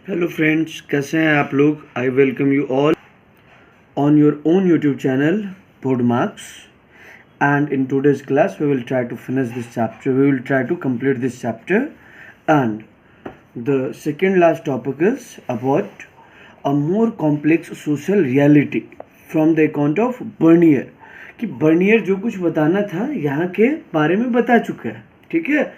Hello friends, कैसे हैं आप लोग। I welcome you all on your own YouTube channel Podmarks, and in today's class we will try to finish this chapter. We will try to complete this chapter, and the second last topic is about a more complex social reality from the account of Bernier. कि Bernier जो कुछ बताना था यहाँ के बारे में बता चुका है, ठीक है।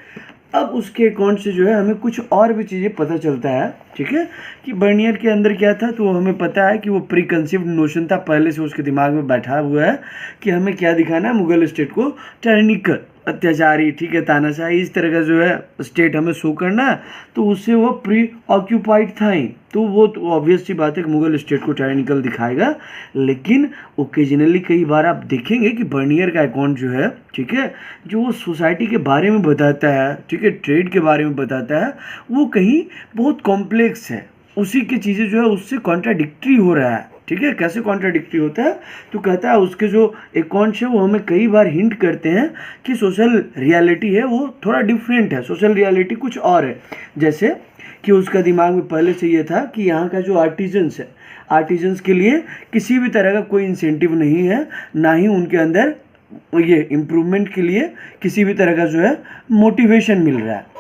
अब उसके अकाउंट से जो है हमें कुछ और भी चीज़ें पता चलता है, ठीक है, कि बर्नियर के अंदर क्या था। तो हमें पता है कि वो प्री कंसीव्ड नोशन था, पहले से उसके दिमाग में बैठा हुआ है कि हमें क्या दिखाना है, मुगल स्टेट को टायरेनिकल, अत्याचारी, ठीक है, तानाशाही, इस तरह का जो है स्टेट हमें शो करना है। तो उससे वो प्री ऑक्यूपाइड था ही, तो वो तो ऑब्वियस सी बात है कि मुगल स्टेट को टायरेनिकल दिखाएगा। लेकिन ओकेजनली कई बार आप देखेंगे कि बर्नियर का अकाउंट जो है, ठीक है, जो वो सोसाइटी के बारे में बताता है, ठीक है, ट्रेड के बारे में बताता है, वो कहीं बहुत कॉम्प्लेक्स है। उसी की चीज़ें जो है उससे कॉन्ट्राडिक्टरी हो रहा है, ठीक है। कैसे कॉन्ट्राडिक्टरी होता है, तो कहता है उसके जो अकाउंट्स है वो हमें कई बार हिंट करते हैं कि सोशल रियलिटी है वो थोड़ा डिफरेंट है, सोशल रियलिटी कुछ और है। जैसे कि उसका दिमाग में पहले से ये था कि यहाँ का जो आर्टिजन्स है, आर्टिजन्स के लिए किसी भी तरह का कोई इंसेंटिव नहीं है, ना ही उनके अंदर ये इम्प्रूवमेंट के लिए किसी भी तरह का जो है मोटिवेशन मिल रहा है।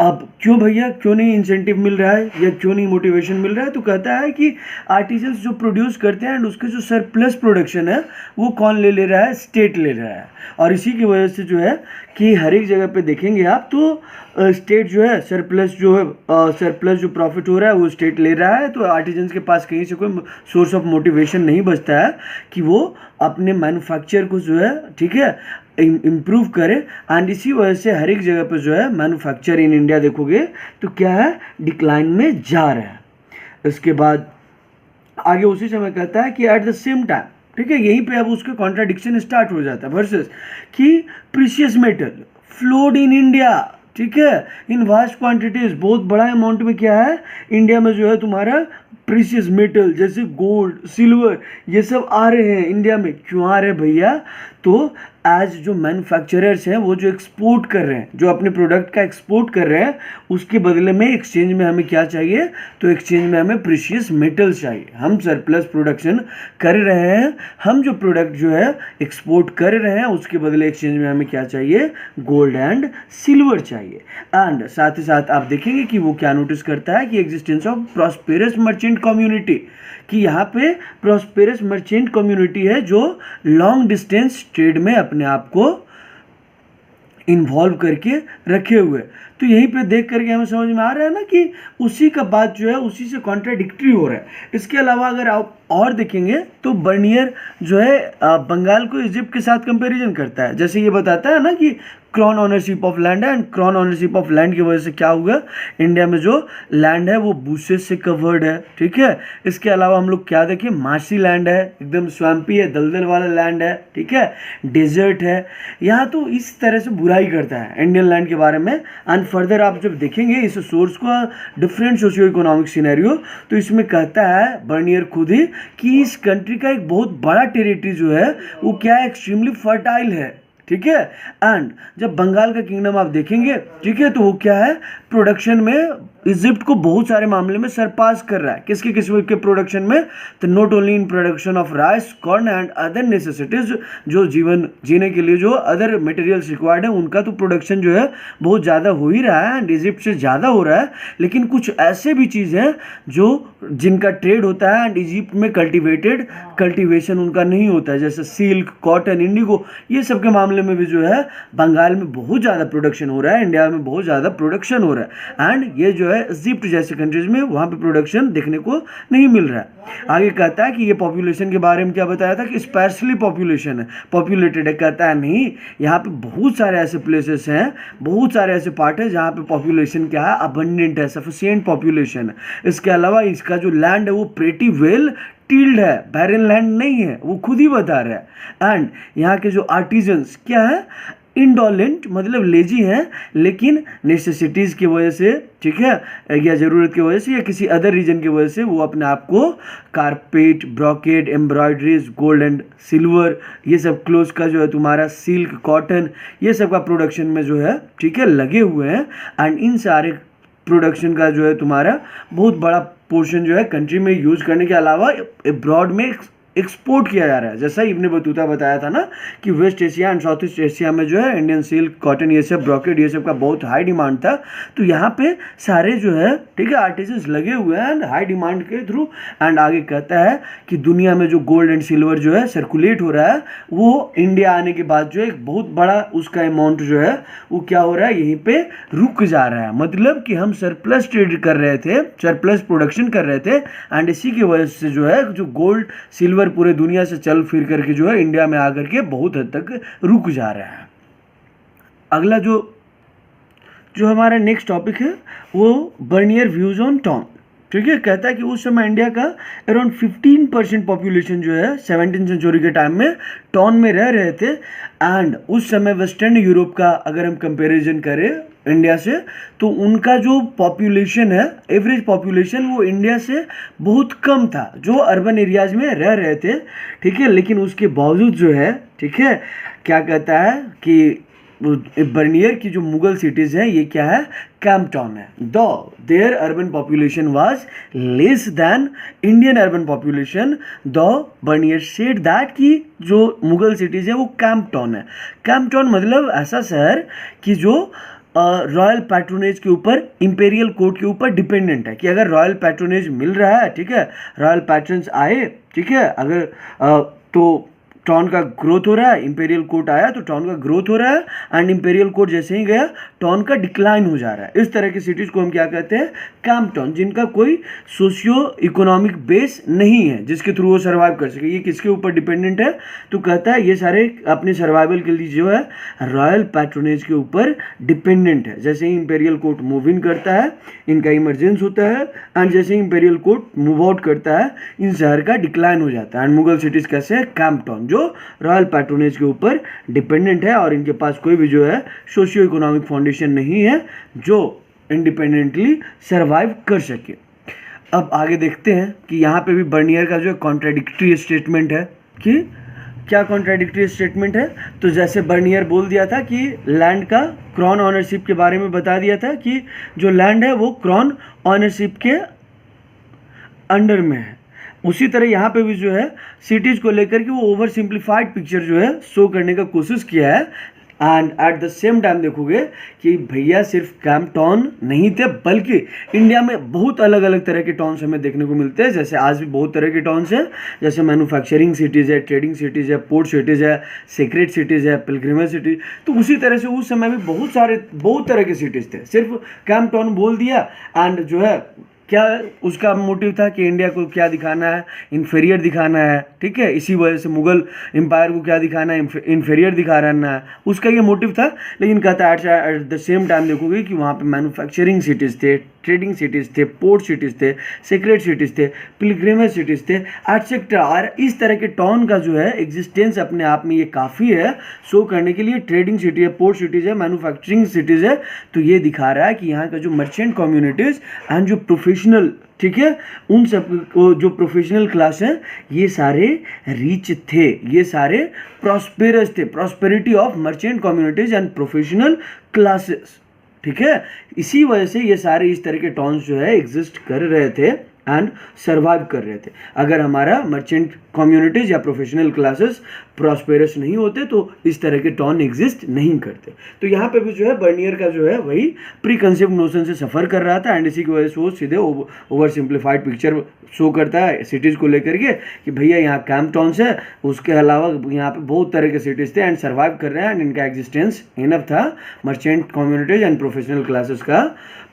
अब क्यों भैया, क्यों नहीं इंसेंटिव मिल रहा है या क्यों नहीं मोटिवेशन मिल रहा है, तो कहता है कि आर्टिजन्स जो प्रोड्यूस करते हैं एंड उसके जो सरप्लस प्रोडक्शन है वो कौन ले रहा है, स्टेट ले रहा है। और इसी की वजह से जो है कि हर एक जगह पे देखेंगे आप तो स्टेट जो है सरप्लस जो है सरप्लस जो प्रॉफिट हो रहा है वो स्टेट ले रहा है। तो आर्टिजन्स के पास कहीं से कोई सोर्स ऑफ मोटिवेशन नहीं बचता है कि वो अपने मैन्युफैक्चर को जो है, ठीक है, इम्प्रूव करे। एंड इसी वजह से हर एक जगह पे जो है मैन्युफैक्चर इन इंडिया देखोगे तो क्या है, डिक्लाइन में जा रहा है। इसके बाद आगे उसी समय कहता है कि एट द सेम टाइम, ठीक है, यहीं पे अब उसके कॉन्ट्राडिक्शन स्टार्ट हो जाता है वर्सेस कि precious metal flowed in India, ठीक है, इन वास्ट क्वांटिटीज, बहुत बड़ा अमाउंट में क्या है इंडिया में जो है तुम्हारा प्रीशियस मेटल जैसे गोल्ड, सिल्वर, ये सब आ रहे हैं इंडिया में। क्यों आ रहे हैं भैया, तो आज जो मैन्युफैक्चरर्स हैं वो जो एक्सपोर्ट कर रहे हैं, जो अपने प्रोडक्ट का एक्सपोर्ट कर रहे हैं, उसके बदले में एक्सचेंज में हमें क्या चाहिए, तो एक्सचेंज में हमें प्रीशियस मेटल्स चाहिए। हम सरप्लस प्रोडक्शन कर रहे हैं, हम जो प्रोडक्ट जो है एक्सपोर्ट कर रहे हैं उसके बदले एक्सचेंज में हमें क्या चाहिए, गोल्ड एंड सिल्वर चाहिए। एंड साथ ही साथ आप देखेंगे कि वो क्या नोटिस करता है कि existence of prosperous merchant community, कि यहाँ पे प्रॉस्पेरस मर्चेंट कम्युनिटी है जो लॉन्ग डिस्टेंस ट्रेड में अपने आप को इन्वॉल्व करके रखे हुए। तो यहीं पे देख करके हमें समझ में आ रहा है ना कि उसी का बात जो है उसी से कॉन्ट्राडिक्टरी हो रहा है। इसके अलावा अगर आप और देखेंगे तो बर्नियर जो है बंगाल को इजिप्ट के साथ कंपैरिजन करता है। जैसे ये बताता है ना कि क्रॉन ऑनरशिप ऑफ लैंड है, and crown ownership of land की वजह से क्या हुआ, इंडिया में जो लैंड है वो बुशेस से कवर्ड है, ठीक है। इसके अलावा हम लोग क्या देखें, मार्शी लैंड है, एकदम स्वैम्पी है, दलदल वाला लैंड है, ठीक है, डेजर्ट है। यहाँ तो इस तरह से बुराई करता है इंडियन लैंड के बारे में। एंड फर्दर आप जब देखेंगे इस सोर्स को, डिफरेंट सोशियो इकोनॉमिक सिनेरियो, तो इसमें कहता है बर्नियर खुद ही कि इस कंट्री का एक बहुत बड़ा टेरिटरी जो है वो क्या है, एक्सट्रीमली फर्टाइल है, ठीक है। एंड जब बंगाल का किंगडम आप देखेंगे, ठीक है, तो वो क्या है, प्रोडक्शन में इजिप्ट को बहुत सारे मामले में सरपास कर रहा है। किसके किस्म के प्रोडक्शन में, तो not only in production of rice, corn and other necessities, जो जीवन जीने के लिए जो अदर मटेरियल्स रिक्वायर्ड है उनका तो प्रोडक्शन जो है बहुत ज़्यादा हो ही रहा है एंड इजिप्ट से ज़्यादा हो रहा है। लेकिन कुछ ऐसे भी चीज़ हैं जो जिनका ट्रेड होता है एंड इजिप्ट में कल्टिवेशन उनका नहीं होता है, जैसे सिल्क, कॉटन, इंडिगो, ये सब के मामले में भी जो है बंगाल में बहुत ज़्यादा प्रोडक्शन हो रहा है, इंडिया में बहुत ज़्यादा प्रोडक्शन हो रहा है। एंड ये जो है इजिप्ट जैसे कंट्रीज में वहाँ पे प्रोडक्शन देखने को नहीं मिल रहा है। आगे कहता है कि ये पॉपुलेशन के बारे में क्या बताया था कि स्पेशली पॉपुलेशन है, पॉपुलेटेड है। कहता है नहीं, यहाँ पे बहुत सारे ऐसे प्लेसेस हैं, बहुत सारे ऐसे पार्ट है जहाँ पे पॉपुलेशन क्या है, अबंडेंट है, सफिशिएंट पॉपुलेशन है। इसके अलावा इसका जो लैंड है वो प्रेटी वेल टिल्ड है, बैरन लैंड नहीं है, वो खुद ही बता रहा है। एंड यहाँ के जो आर्टिजन्स क्या है, इंडोलेंट मतलब लेजी हैं, लेकिन नेसेसिटीज़ की वजह से, ठीक है, या ज़रूरत की वजह से या किसी अदर रीजन की वजह से वो अपने आप को carpet, brocade, embroideries, gold and silver, ये सब क्लोथ का जो है तुम्हारा सिल्क, कॉटन, ये सब का प्रोडक्शन में जो है, ठीक है, लगे हुए हैं। एंड इन सारे प्रोडक्शन का जो है तुम्हारा बहुत बड़ा पोर्शन जो है कंट्री में यूज़ करने के अलावा अब्रॉड में एक्सपोर्ट किया जा रहा है। जैसा इब्ने बतूता बताया था ना कि West Asia and South East Asia में जो है इंडियन सिल्क, कॉटन, ये सब, ब्रोकेड, ये सब का बहुत हाई डिमांड था। तो यहाँ पे सारे जो है ठीक है आर्टिजन्स लगे हुए हैं एंड हाई डिमांड के थ्रू। एंड आगे कहता है कि दुनिया में जो गोल्ड एंड सिल्वर जो है सर्कुलेट हो रहा है वो इंडिया आने के बाद जो है एक बहुत बड़ा उसका अमाउंट जो है वो क्या हो रहा है, यहीं पे रुक जा रहा है। मतलब कि हम सरप्लस ट्रेड कर रहे थे, सरप्लस प्रोडक्शन कर रहे थे एंड इसी की वजह से जो है जो गोल्ड सिल्वर पूरे दुनिया से चल फिर करके जो है इंडिया में आकर के बहुत हद तक रुक जा रहा है। अगला जो हमारा नेक्स्ट टॉपिक है वो बर्नियर व्यूज ऑन टॉन। ठीक है, कहता है कि उस समय इंडिया का अराउंड 15% पॉपुलेशन जो है 17th सेंचुरी के टाइम में टॉन में रह रहे थे। एंड उस समय वेस्टर्न यूरोप का अगर हम कंपैरिजन करें इंडिया से तो उनका जो पॉपुलेशन है, एवरेज पॉपुलेशन, वो इंडिया से बहुत कम था जो अर्बन एरियाज में रह रहे थे। ठीक है, लेकिन उसके बावजूद जो है ठीक है क्या कहता है कि बर्नियर की जो मुगल सिटीज़ हैं ये क्या है, कैम्पटाउन है। Though their urban population was less than Indian urban population, though Bernier said that कि जो मुगल सिटीज़ है वो कैम्पटाउन है। कैम्पटाउन मतलब ऐसा शहर कि जो रॉयल पैट्रोनेज के ऊपर, इंपेरियल कोर्ट के ऊपर डिपेंडेंट है कि अगर रॉयल पैट्रोनेज मिल रहा है, ठीक है, रॉयल पैट्रन्स आए, ठीक है, अगर तो टाउन का ग्रोथ हो रहा है, इंपेरियल कोर्ट आया तो टाउन का ग्रोथ हो रहा है एंड इंपेरियल कोर्ट जैसे ही गया टाउन का डिक्लाइन हो जा रहा है। इस तरह की सिटीज़ को हम क्या कहते हैं, कैम्प टाउन, जिनका कोई सोशियो इकोनॉमिक बेस नहीं है जिसके थ्रू वो सर्वाइव कर सके। ये किसके ऊपर डिपेंडेंट है, तो कहता है ये सारे अपने सर्वाइवल के लिए जो है रॉयल पैट्रोनेज के ऊपर डिपेंडेंट है। जैसे ही इंपेरियल कोर्ट मूव इन करता है इनका इमरजेंस होता है एंड जैसे ही इंपेरियल कोर्ट मूव आउट करता है इन शहर का डिक्लाइन हो जाता है। एंड मुगल सिटीज़ कैसे है, कैम्प टाउन, जो रॉयल पैट्रोनेज के ऊपर डिपेंडेंट है और इनके पास कोई भी जो है सोशियो इकोनॉमिक फाउंडेशन नहीं है जो इंडिपेंडेंटली सरवाइव कर सके। अब आगे देखते हैं कि यहाँ पे भी बर्नियर का जो है कॉन्ट्राडिक्टरी स्टेटमेंट है कि क्या कॉन्ट्राडिक्टरी स्टेटमेंट है। तो जैसे बर्नियर बोल दिया था कि लैंड का क्रॉन ऑनरशिप के बारे में बता दिया था कि जो लैंड है वो क्रॉन ऑनरशिप के अंडर में है, उसी तरह यहाँ पे भी जो है सिटीज़ को लेकर के वो ओवर सिंप्लीफाइड पिक्चर जो है शो करने का कोशिश किया है। And at the same time देखोगे कि भैया सिर्फ कैम्प टाउन नहीं थे बल्कि इंडिया में बहुत अलग अलग तरह के टाउन्स हमें देखने को मिलते हैं। जैसे आज भी बहुत तरह के टाउन्स हैं, जैसे मैन्युफैक्चरिंग सिटीज़ है, ट्रेडिंग सिटीज़ है, पोर्ट सिटीज़ है, सीक्रेट सिटीज़ है, पिलग्रिमेज सिटीज। तो उसी तरह से उस समय भी बहुत तरह के सिटीज़ थे। सिर्फ कैम्प टाउन बोल दिया एंड जो है क्या उसका मोटिव था कि इंडिया को क्या दिखाना है, इन्फीरियर दिखाना है। ठीक है, इसी वजह से मुगल एम्पायर को क्या दिखाना है, इन्फीरियर दिखा रहना है, उसका ये मोटिव था। लेकिन कहता है एट द सेम टाइम देखोगे कि वहाँ पे मैन्युफैक्चरिंग सिटीज़ थे, ट्रेडिंग सिटीज़ थे, पोर्ट सिटीज़ थे, सीक्रेट सिटीज़ थे, पिलग्रिमेज सिटीज़ थे, एटसेट्रा। और इस तरह के टाउन का जो है एग्जिस्टेंस अपने आप में ये काफ़ी है शो करने के लिए। ट्रेडिंग सिटी है, पोर्ट सिटीज़ है, मैन्युफैक्चरिंग सिटीज़ है, तो ये दिखा रहा है कि यहाँ का जो मर्चेंट कम्युनिटीज़ एंड जो प्रोफेशनल, ठीक है, उन सब जो प्रोफेशनल क्लास हैं ये सारे रिच थे, ये सारे प्रॉस्पेरस थे। Prosperity of merchant communities and professional classes, ठीक है, इसी वजह से ये सारे इस तरह के टाउन्स जो है एग्जिस्ट कर रहे थे एंड सर्वाइव कर रहे थे। अगर हमारा मर्चेंट कम्युनिटीज़ या प्रोफेशनल क्लासेस प्रॉस्पेरस नहीं होते तो इस तरह के टाउन एग्जिस्ट नहीं करते। तो यहाँ पे भी जो है बर्नियर का जो है वही प्री कंसेप्ट नोशन से सफ़र कर रहा था एंड इसी की वजह से वो सीधे ओवर सिंप्लीफाइड पिक्चर शो करता है सिटीज़ को लेकर के कि भैया यहाँ कैम्प टाउन्स है, उसके अलावा यहाँ पे बहुत तरह के सिटीज़ थे एंड सर्वाइव कर रहे हैं एंड इनका एग्जिस्टेंस इनफ था merchant communities and professional classes का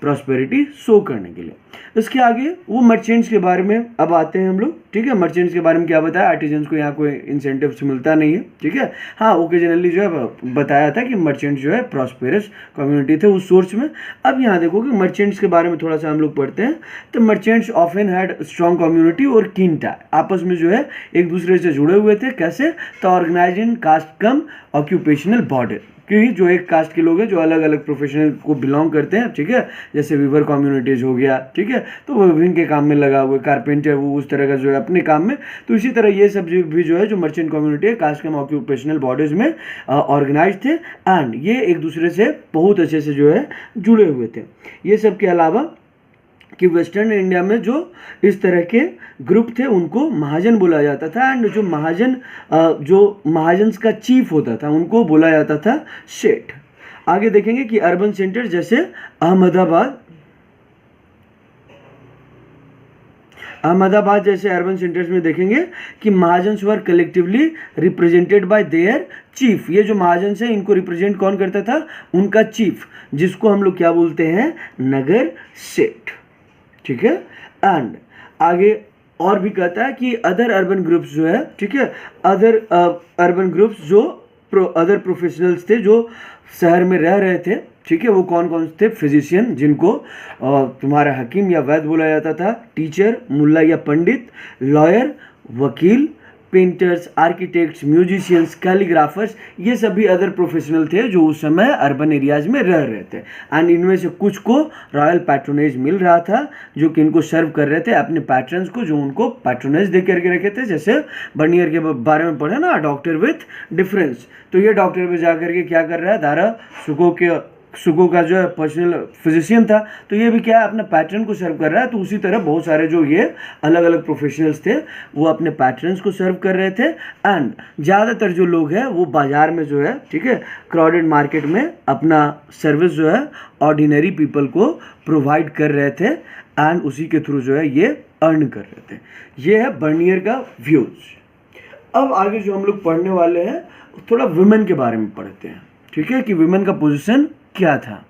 प्रॉस्पेरिटी शो करने के लिए। इसके आगे वो मर्चेंट्स के बारे में अब आते हैं हम लोग। ठीक है, मर्चेंट्स के बारे में क्या बताया, आर्टिजन्स को यहाँ कोई इंसेंटिव्स मिलता नहीं है। ठीक है, हाँ, ओकेजनली जो है बताया था कि मर्चेंट्स जो है प्रॉस्पेरस कम्युनिटी थे उस सोर्स में। अब यहाँ देखो कि मर्चेंट्स के बारे में थोड़ा सा हम लोग पढ़ते हैं। तो merchants often had strong community और कीन टाई, आपस में जो है एक दूसरे से जुड़े हुए थे। कैसे, तो ऑर्गेनाइज इन कास्ट कम ऑक्यूपेशनल बॉर्डर। कि जो एक कास्ट के लोग हैं जो अलग अलग प्रोफेशनल को बिलोंग करते हैं, ठीक है, जैसे वीवर कम्युनिटीज हो गया, ठीक है, तो वो वीविंग के काम में लगा हुआ है, कारपेंटर वो उस तरह का जो है अपने काम में। तो इसी तरह ये सब भी जो है जो मर्चेंट कम्युनिटी है कास्ट के ऑक्यूपेशनल बॉडीज में ऑर्गेनाइज थे एंड ये एक दूसरे से बहुत अच्छे से जो है जुड़े हुए थे। ये सब के अलावा कि वेस्टर्न इंडिया में जो इस तरह के ग्रुप थे उनको महाजन बोला जाता था एंड जो महाजन का चीफ होता था उनको बोला जाता था सेठ। आगे देखेंगे कि अर्बन सेंटर जैसे अहमदाबाद जैसे अर्बन सेंटर्स में देखेंगे कि mahajan were collectively represented by their chief. ये जो महाजन है इनको रिप्रेजेंट कौन करता था? उनका चीफ, जिसको हम लोग क्या बोलते हैं? नगर सेठ, ठीक है। एंड आगे और भी कहता है कि अदर अर्बन ग्रुप्स जो है, ठीक है, अदर अर्बन ग्रुप्स जो अदर प्रोफेशनल्स थे जो शहर में रह रहे थे, ठीक है, वो कौन कौन थे? फिजिशियन जिनको तुम्हारा हकीम या वैद्य बोला जाता था, टीचर मुल्ला या पंडित, लॉयर वकील, पेंटर्स, आर्किटेक्ट्स, म्यूजिशियंस, कैलीग्राफर्स, ये सभी अदर प्रोफेशनल थे जो उस समय अर्बन एरियाज में रह रहे थे एंड इनमें से कुछ को रॉयल पैट्रोनेज मिल रहा था जो कि इनको सर्व कर रहे थे अपने पैट्रन्स को जो उनको पैट्रोनेज दे करके रखे थे। जैसे बर्नियर के बारे में पढ़े ना, डॉक्टर विथ डिफरेंस, तो ये डॉक्टर पे जा करके क्या कर रहा है? दारा सुगो का जो है पर्सनल फिजिशियन था, तो ये भी क्या है? अपने पैटर्न को सर्व कर रहा है। तो उसी तरह बहुत सारे जो ये अलग अलग प्रोफेशनल्स थे वो अपने पैटर्न्स को सर्व कर रहे थे एंड ज़्यादातर जो लोग हैं वो बाज़ार में जो है, ठीक है, क्राउडेड मार्केट में अपना सर्विस जो है ऑर्डिनरी पीपल को प्रोवाइड कर रहे थे एंड उसी के थ्रू जो है ये अर्न कर रहे थे। ये है बर्नियर का व्यूज। अब आगे जो हम लोग पढ़ने वाले हैं थोड़ा वुमेन के बारे में पढ़ते हैं, ठीक है, कि वुमेन का पोजीशन क्या था।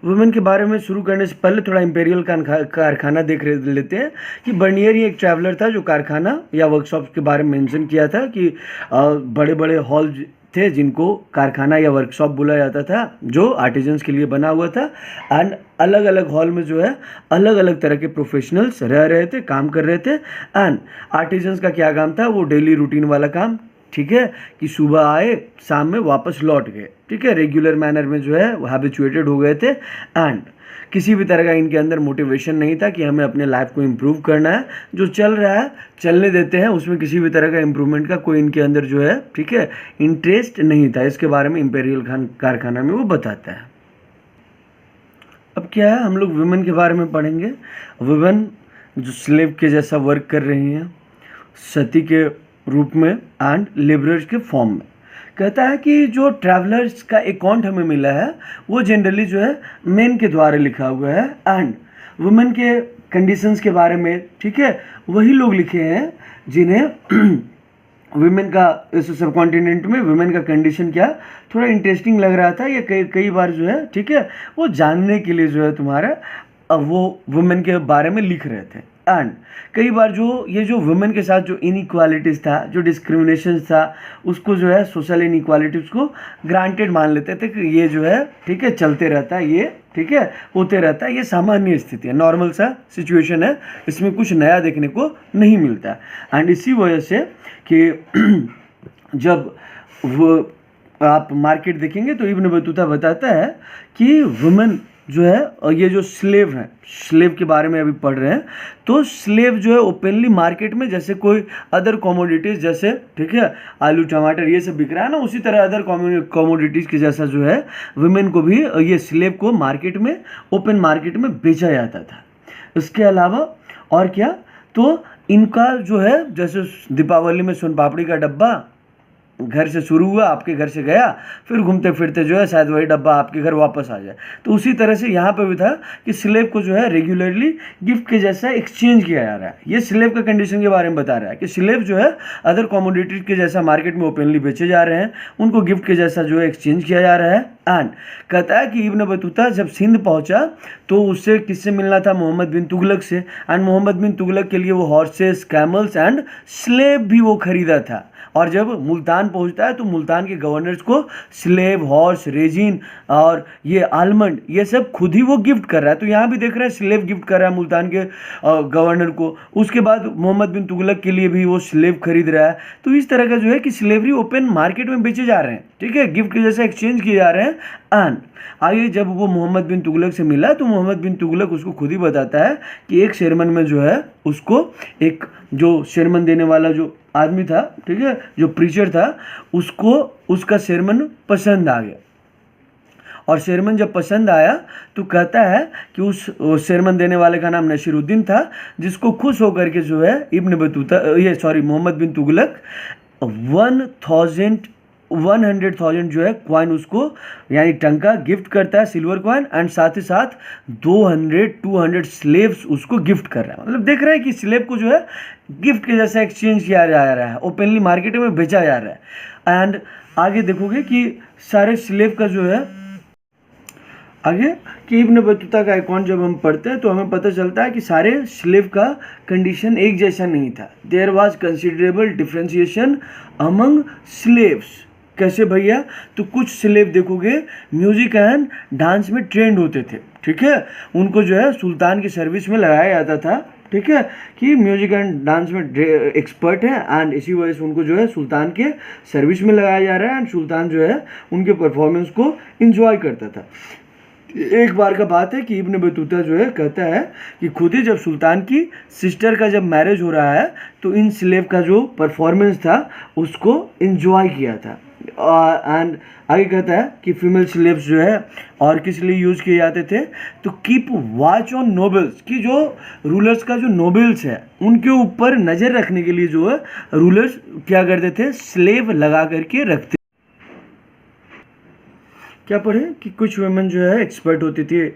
वुमेन के बारे में शुरू करने से पहले थोड़ा इंपेरियल कारखाना देख लेते हैं कि बर्नियर ही एक ट्रैवलर था जो कारखाना या वर्कशॉप के बारे में मेंशन किया था कि बड़े बड़े हॉल थे जिनको कारखाना या वर्कशॉप बोला जाता था जो आर्टिजन्स के लिए बना हुआ था एंड अलग अलग हॉल में जो है अलग अलग तरह के प्रोफेशनल्स रह रहे थे, काम कर रहे थे एंड आर्टिजन्स का क्या काम था? वो डेली रूटीन वाला काम, ठीक है, कि सुबह आए शाम में वापस लौट गए, ठीक है, रेगुलर मैनर में जो है वो हैबिचुएटेड हो गए थे एंड किसी भी तरह का इनके अंदर मोटिवेशन नहीं था कि हमें अपने लाइफ को इम्प्रूव करना है। जो चल रहा है चलने देते हैं, उसमें किसी भी तरह का इम्प्रूवमेंट का कोई इनके अंदर जो है, ठीक है, इंटरेस्ट नहीं था। इसके बारे में इंपेरियल कारखाना में वो बताता है। अब क्या है, हम लोग वुमेन के बारे में पढ़ेंगे। वुमेन जो स्लेव के जैसा वर्क कर रही हैं, सती के रूप में एंड लेबरर्स के फॉर्म में। कहता है कि जो ट्रैवलर्स का अकाउंट हमें मिला है वो जनरली जो है मेन के द्वारा लिखा हुआ है एंड वुमेन के कंडीशंस के बारे में, ठीक है, वही लोग लिखे हैं जिन्हें वुमेन का इस सब कॉन्टिनेंट में वुमेन का कंडीशन क्या थोड़ा इंटरेस्टिंग लग रहा था। ये कई बार जो है, ठीक है, वो जानने के लिए जो है तुम्हारा वो वुमेन के बारे में लिख रहे थे एंड कई बार जो ये जो वुमेन के साथ जो इनइक्वालिटीज़ था, जो डिस्क्रिमिनेशन था, उसको जो है सोशल इनइक्वालिटीज़ को ग्रांटेड मान लेते थे कि ये जो है, ठीक है, चलते रहता है, ये, ठीक है, होते रहता है, ये सामान्य स्थिति है, नॉर्मल सा सिचुएशन है, इसमें कुछ नया देखने को नहीं मिलता एंड इसी वजह से कि जब वो आप मार्केट देखेंगे तो इब्न बतूता बताता है कि वुमेन जो है, और ये जो स्लेव हैं, स्लेव के बारे में अभी पढ़ रहे हैं, तो स्लेव जो है ओपनली मार्केट में जैसे कोई अदर कमोडिटीज़ जैसे, ठीक है, आलू टमाटर ये सब बिक रहा है ना, उसी तरह अदर कमोडिटीज़ के जैसा जो है वुमेन को भी ये स्लेव को मार्केट में, ओपन मार्केट में बेचा जाता था। इसके अलावा और क्या, तो इनका जो है जैसे दीपावली में सोन पापड़ी का डब्बा घर से शुरू हुआ, आपके घर से गया, फिर घूमते फिरते जो है शायद वही डब्बा आपके घर वापस आ जाए, तो उसी तरह से यहाँ पे भी था कि स्लेव को जो है रेगुलरली गिफ्ट के जैसा एक्सचेंज किया जा रहा है। ये स्लेव का कंडीशन के बारे में बता रहा है कि स्लेव जो है अदर कमोडिटीज के जैसा मार्केट में ओपनली बेचे जा रहे हैं, उनको गिफ्ट के जैसा जो है एक्सचेंज किया जा रहा है एंड कहता है कि इब्न बतूता जब सिंध पहुंचा तो उससे किससे मिलना था, मोहम्मद बिन तुगलक से। एंड मोहम्मद बिन तुगलक के लिए वो हॉर्सेस, कैमल्स एंड स्लेव भी वो खरीदा था। और जब मुल्तान पहुंचता है तो मुल्तान के गवर्नर्स को स्लेव, हॉर्स, रेजिन और ये आलमंड ये सब खुद ही वो गिफ्ट कर रहा है। तो यहाँ भी देख रहे हैं स्लेव गिफ्ट कर रहा है मुल्तान के गवर्नर को। उसके बाद मोहम्मद बिन तुगलक के लिए भी वो स्लेव खरीद रहा है। तो इस तरह का जो है कि स्लेवरी ओपन मार्केट में बेचे जा रहे हैं, ठीक है, गिफ्ट के जैसे एक्सचेंज किए जा रहे हैं। एंड आगे जब वो मोहम्मद बिन तुगलक से मिला तो मोहम्मद बिन तुगलक उसको खुद ही बताता है कि एक शेरमन में जो है उसको एक जो शेरमन देने वाला जो आदमी था, ठीक है, जो प्रीचर था, उसको उसका शेरमन पसंद आ गया। और शेरमन जब पसंद आया तो कहता है कि उस शेरमन देने वाले का नाम नसीरुद्दीन था, जिसको खुश होकर के जो है इब्न बतूता मोहम्मद बिन तुगलक 100,000 जो है क्वाइन उसको यानी टंका गिफ्ट करता है, सिल्वर क्वाइन, एंड साथ ही साथ 200 स्लेव्स उसको गिफ्ट कर रहा है। मतलब देख रहे हैं कि स्लेव को जो है गिफ्ट के जैसा एक्सचेंज किया जा रहा है, ओपनली मार्केट में बेचा जा रहा है। एंड आगे देखोगे कि सारे स्लेव का जो है आगे कि इब्न बतूता का अकाउंट जब हम पढ़ते हैं तो हमें पता चलता है कि सारे स्लेव का कंडीशन एक जैसा नहीं था। There was considerable differentiation among slaves. कैसे भैया? तो कुछ स्लेव देखोगे म्यूजिक एंड डांस में ट्रेंड होते थे, ठीक है, उनको जो है सुल्तान की सर्विस में लगाया जाता था, ठीक है, कि म्यूजिक एंड डांस में एक्सपर्ट है एंड इसी वजह से उनको जो है सुल्तान के सर्विस में लगाया जा रहा है एंड सुल्तान जो है उनके परफॉर्मेंस को इंजॉय करता था। एक बार का बात है कि इब्न बतूता जो है कहता है कि खुद ही जब सुल्तान की सिस्टर का जब मैरिज हो रहा है तो इन स्लेव का जो परफॉर्मेंस था उसको इंजॉय किया था। एंड आगे कहता है कि फीमेल स्लेव्स जो है और किस लिए यूज़ किए जाते थे, तो कीप वॉच ऑन नोबल्स, कि जो रूलर्स का जो नोबल्स है उनके ऊपर नज़र रखने के लिए जो है रूलर्स क्या करते थे, स्लेव लगा करके रखते। क्या पढ़े कि कुछ वुमेन जो है एक्सपर्ट होती थी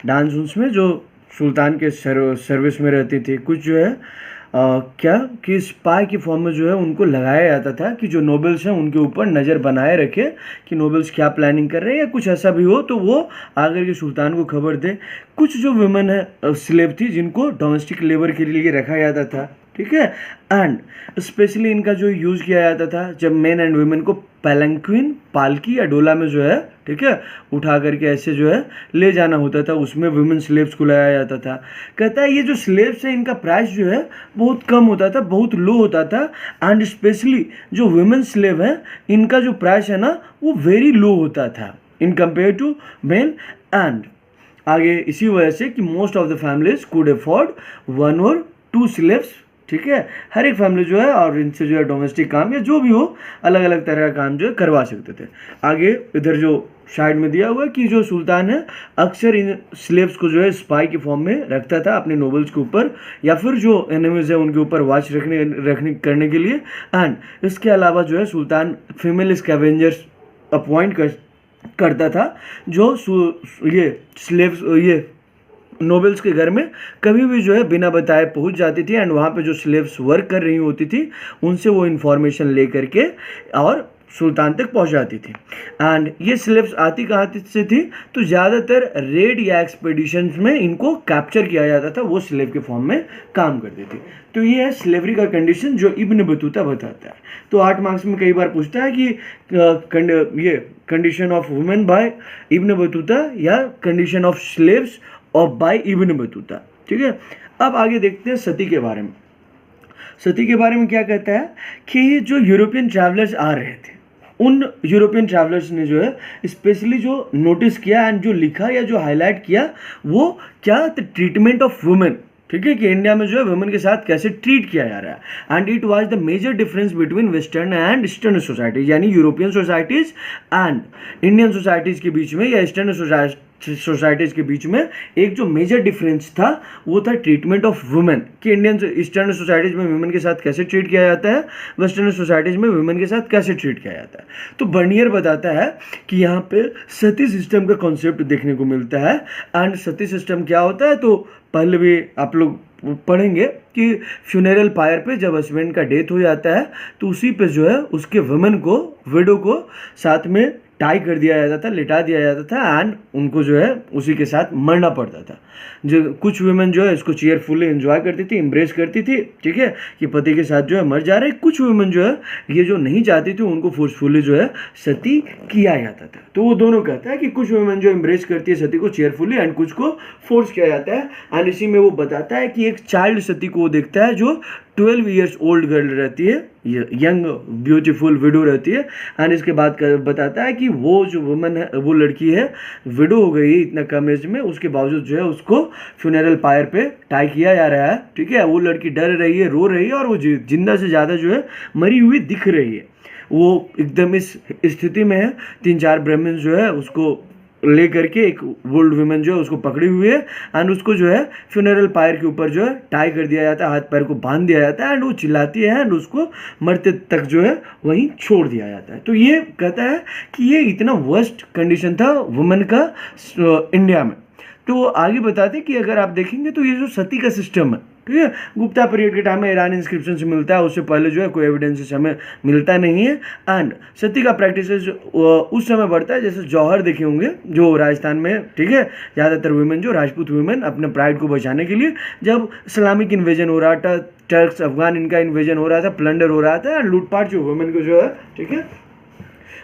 डांस उन्स में, जो सुल्तान के सर्विस में रहती थी। कुछ जो है क्या कि स्पाई की फॉर्म में जो है उनको लगाया जाता था कि जो नोबल्स हैं उनके ऊपर नज़र बनाए रखे कि नोबल्स क्या प्लानिंग कर रहे हैं या कुछ ऐसा भी हो तो वो आकर के सुल्तान को खबर दे। कुछ जो वुमेन है स्लेव थी जिनको डोमेस्टिक लेबर के लिए रखा जाता था, ठीक है, एंड स्पेशली इनका जो यूज़ किया जाता था जब मेन एंड वुमेन को पैलंक्विन, पालकी या डोला में जो है, ठीक है, उठा करके ऐसे जो है ले जाना होता था, उसमें वुमेन स्लेव्स को लगाया जाता था। कहता है ये जो स्लेव्स हैं इनका प्राइस जो है बहुत कम होता था, बहुत लो होता था, एंड स्पेशली जो वुमेन स्लेव है इनका जो प्राइस है ना वो वेरी लो होता था in compare to men. And आगे इसी वजह से कि most of the families could afford 1 or 2 slaves, ठीक है, हर एक फैमिली जो है और इनसे जो है डोमेस्टिक काम या जो भी हो अलग अलग तरह का काम जो है करवा सकते थे। आगे इधर जो साइड में दिया हुआ है कि जो सुल्तान है अक्सर इन स्लेव्स को जो है स्पाई की फॉर्म में रखता था अपने नोबल्स के ऊपर या फिर जो एनिमीज है उनके ऊपर वॉच रखने करने के लिए। एंड इसके अलावा जो है सुल्तान फीमेल स्कैवेंजर्स अपॉइंट करता था जो ये स्लेव्स ये नोबल्स के घर में कभी भी जो है बिना बताए पहुंच जाती थी एंड वहाँ पे जो स्लेव्स वर्क कर रही होती थी उनसे वो इन्फॉर्मेशन ले करके और सुल्तान तक पहुंचाती थी। एंड ये स्लेव्स आती कहाँ से थी, तो ज़्यादातर रेड या एक्सपेडिशंस में इनको कैप्चर किया जाता था, वो स्लेव के फॉर्म में काम करती थी। तो ये है स्लेवरी का कंडीशन जो इब्न बतूता बताता है। तो 8 मार्क्स में कई बार पूछता है कि ये condition of women bye Ibn Battuta या कंडीशन ऑफ स्लेव्स और बाय इब्न बतूता, ठीक है। अब आगे देखते हैं सती के बारे में। सती के बारे में क्या कहता है कि जो यूरोपियन ट्रैवलर्स आ रहे थे उन यूरोपियन ट्रैवलर्स ने जो है स्पेशली जो नोटिस किया एंड जो लिखा या जो हाईलाइट किया वो क्या, द ट्रीटमेंट ऑफ वुमेन, ठीक है, कि इंडिया में जो है वुमेन के साथ कैसे ट्रीट किया जा रहा है। And it was the major difference between western and eastern societies, यानी European societies and Indian societies के बीच में या ईस्टर्न सोसाइटीज के बीच में एक जो मेजर डिफरेंस था वो था ट्रीटमेंट ऑफ वुमेन, कि इंडियन ईस्टर्न सोसाइटीज में वुमेन के साथ कैसे ट्रीट किया जाता है, वेस्टर्न सोसाइटीज में वुमेन के साथ कैसे ट्रीट किया जाता है। तो बर्नियर बताता है कि यहाँ पे सती सिस्टम का कॉन्सेप्ट देखने को मिलता है। एंड सती सिस्टम क्या होता है, तो पहले भी आप लोग पढ़ेंगे कि फ्यूनरल पायर पे जब हस्बैंड का डेथ हो जाता है तो उसी पे जो है उसके वुमेन को, विडो को साथ में टाई कर दिया जाता था, लिटा दिया जाता था, एंड उनको जो है उसी के साथ मरना पड़ता था। जो कुछ वुमेन जो है इसको चीयरफुली एंजॉय करती थी, एम्ब्रेस करती थी, ठीक है, कि पति के साथ जो है मर जा रहे। कुछ वुमेन जो है ये जो नहीं चाहती थी उनको फोर्सफुली जो है सती किया जाता था। तो वो दोनों कहता है कि कुछ वुमेन जो एम्ब्रेस करती है सती को चीयरफुली, एंड कुछ को फोर्स किया जाता है। एंड इसी में वो बताता है कि एक चाइल्ड सती को वो देखता है जो 12 ईयर्स ओल्ड गर्ल रहती है, यंग ब्यूटीफुल विडो रहती है। एंड इसके बाद बताता है कि वो जो वुमन है, वो लड़की है, विडो हो गई इतना कम एज में, उसके बावजूद जो है उसको फ्यूनरल पायर पे टाई किया जा रहा है, ठीक है। वो लड़की डर रही है, रो रही है, और वो जिंदा से ज़्यादा जो है मरी हुई दिख रही है। वो एकदम इस स्थिति में है, 3-4 ब्राह्मण जो है उसको ले करके एक ओल्ड वुमेन जो है उसको पकड़ी हुई है, एंड उसको जो है फ्यूनरल पायर के ऊपर जो है टाई कर दिया जाता है, हाथ पैर को बांध दिया जाता है, एंड वो चिल्लाती है, एंड उसको मरते तक जो है वहीं छोड़ दिया जाता है। तो ये कहता है कि ये इतना वर्स्ट कंडीशन था वुमेन का इंडिया में। तो आगे बताते कि अगर आप देखेंगे तो ये जो सती का सिस्टम है, ठीक है, गुप्ता पीरियड के टाइम में ईरानी इंस्क्रिप्शन से मिलता है, उससे पहले जो है कोई एविडेंस हमें मिलता नहीं है। एंड सती का प्रैक्टिस उस समय बढ़ता है, जैसे जौहर देखे होंगे जो राजस्थान में, ठीक है, ज़्यादातर वुमेन जो राजपूत वुमेन अपने प्राइड को बचाने के लिए, जब इस्लामिक इन्वेजन हो रहा था, टर्क्स अफगान इनका इन्वेजन हो रहा था, प्लंडर हो रहा था, लूटपाट जो वुमेन को जो है, ठीक है,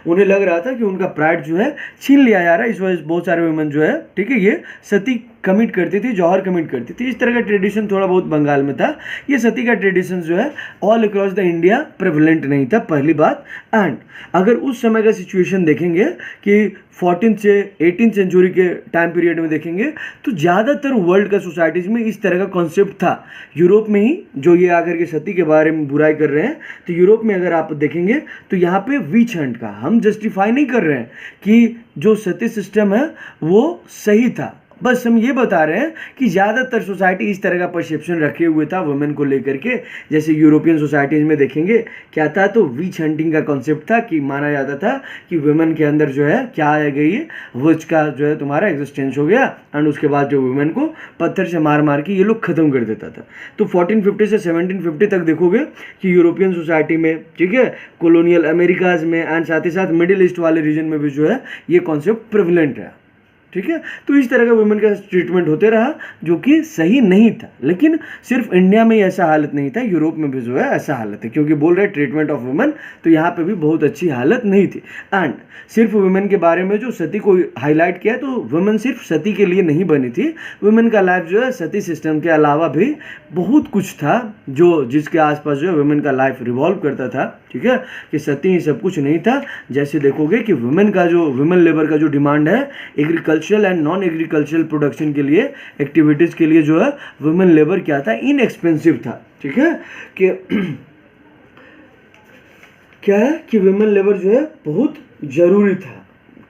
उन्हें लग रहा था कि उनका प्राइड जो है छीन लिया जा रहा है। इस वजह से बहुत सारे वुमेन जो है, ठीक है, ये सती कमिट करती थी, जौहर कमिट करती थी। इस तरह का ट्रेडिशन थोड़ा बहुत बंगाल में था। ये सती का ट्रेडिशन जो है all across the India prevalent नहीं था, पहली बात। एंड अगर उस समय का सिचुएशन देखेंगे कि 14th से 18th सेंचुरी के टाइम पीरियड में देखेंगे तो ज़्यादातर वर्ल्ड का सोसाइटीज़ में इस तरह का कॉन्सेप्ट था। यूरोप में ही जो ये आकर के सती के बारे में बुराई कर रहे हैं, तो यूरोप में अगर आप देखेंगे तो यहाँ पे विच हंट का हम जस्टिफाई नहीं कर रहे हैं कि जो सती सिस्टम है वो सही था, बस हम ये बता रहे हैं कि ज़्यादातर सोसाइटी इस तरह का परसेप्शन रखे हुए था वुमेन को लेकर के। जैसे यूरोपियन सोसाइटीज़ में देखेंगे क्या था, तो विच हंटिंग का कॉन्सेप्ट था कि माना जाता था कि वुमेन के अंदर जो है क्या आ गई है, विच का जो है तुम्हारा एग्जिस्टेंस हो गया, एंड उसके बाद जो वुमेन को पत्थर से मार मार के ये लोग ख़त्म कर देता था। तो 1450 से 1750 तक देखोगे कि यूरोपियन सोसाइटी में, ठीक है, कॉलोनियल अमेरिकाज में, एंड साथ ही साथ मिडिल ईस्ट वाले रीजन में भी जो है ये कॉन्सेप्ट प्रेवलेंट रहा, ठीक है। तो इस तरह का वुमेन का ट्रीटमेंट होते रहा जो कि सही नहीं था। लेकिन सिर्फ इंडिया में ही ऐसा हालत नहीं था, यूरोप में भी जो है ऐसा हालत है, क्योंकि बोल रहे ट्रीटमेंट ऑफ वुमेन, तो यहाँ पे भी बहुत अच्छी हालत नहीं थी। एंड सिर्फ वुमेन के बारे में जो सती को हाईलाइट किया, तो वुमेन सिर्फ सती के लिए नहीं बनी थी। वुमेन का लाइफ जो है सती सिस्टम के अलावा भी बहुत कुछ था जो जिसके आसपास जो है वुमेन का लाइफ रिवॉल्व करता था, ठीक है, कि सती ही सब कुछ नहीं था। जैसे देखोगे कि वुमेन का जो वुमेन लेबर का जो डिमांड है agricultural and non agricultural production के लिए, एक्टिविटीज़ के लिए जो है वुमेन लेबर क्या था, इनएक्सपेंसिव था, ठीक है, कि क्या है कि वुमेन लेबर जो है बहुत ज़रूरी था।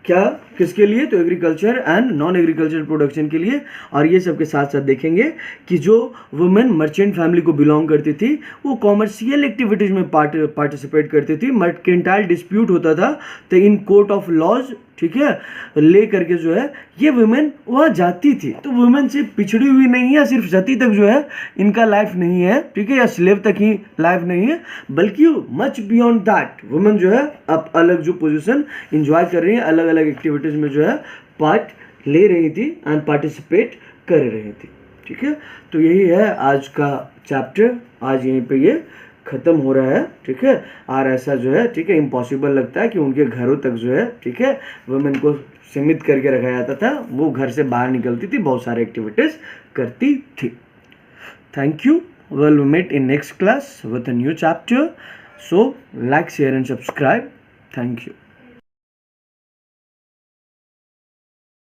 क्या, किसके लिए, तो agriculture and non agriculture production के लिए। और ये सब के साथ साथ देखेंगे कि जो वुमेन मर्चेंट फैमिली को बिलोंग करती थी वो कॉमर्शियल एक्टिविटीज़ में पार्टिसिपेट करती थी। मर्केंटाइल डिस्प्यूट होता था तो इन कोर्ट ऑफ लॉज, ठीक है, ले करके जो है ये वुमेन वहाँ जाती थी। तो वुमेन से पिछड़ी हुई नहीं है, सिर्फ सती तक जो है इनका लाइफ नहीं है, ठीक है, या स्लेव तक ही लाइफ नहीं है, बल्कि मच बियॉन्ड दैट वुमेन जो है अब अलग जो पोजीशन इंजॉय कर रही है, अलग अलग एक्टिविटीज़ में जो है पार्ट ले रही थी एंड पार्टिसिपेट कर रही थी, ठीक है। तो यही है आज का चैप्टर, आज यहीं पे ये ख़त्म हो रहा है, ठीक है। और ऐसा जो है, ठीक है, इम्पॉसिबल लगता है कि उनके घरों तक जो है, ठीक है, वुमेन को सीमित करके रखा जाता था। वो घर से बाहर निकलती थी, बहुत सारे एक्टिविटीज़ करती थी। Thank you, we'll meet in next class with a new chapter. So like, share and subscribe. Thank you.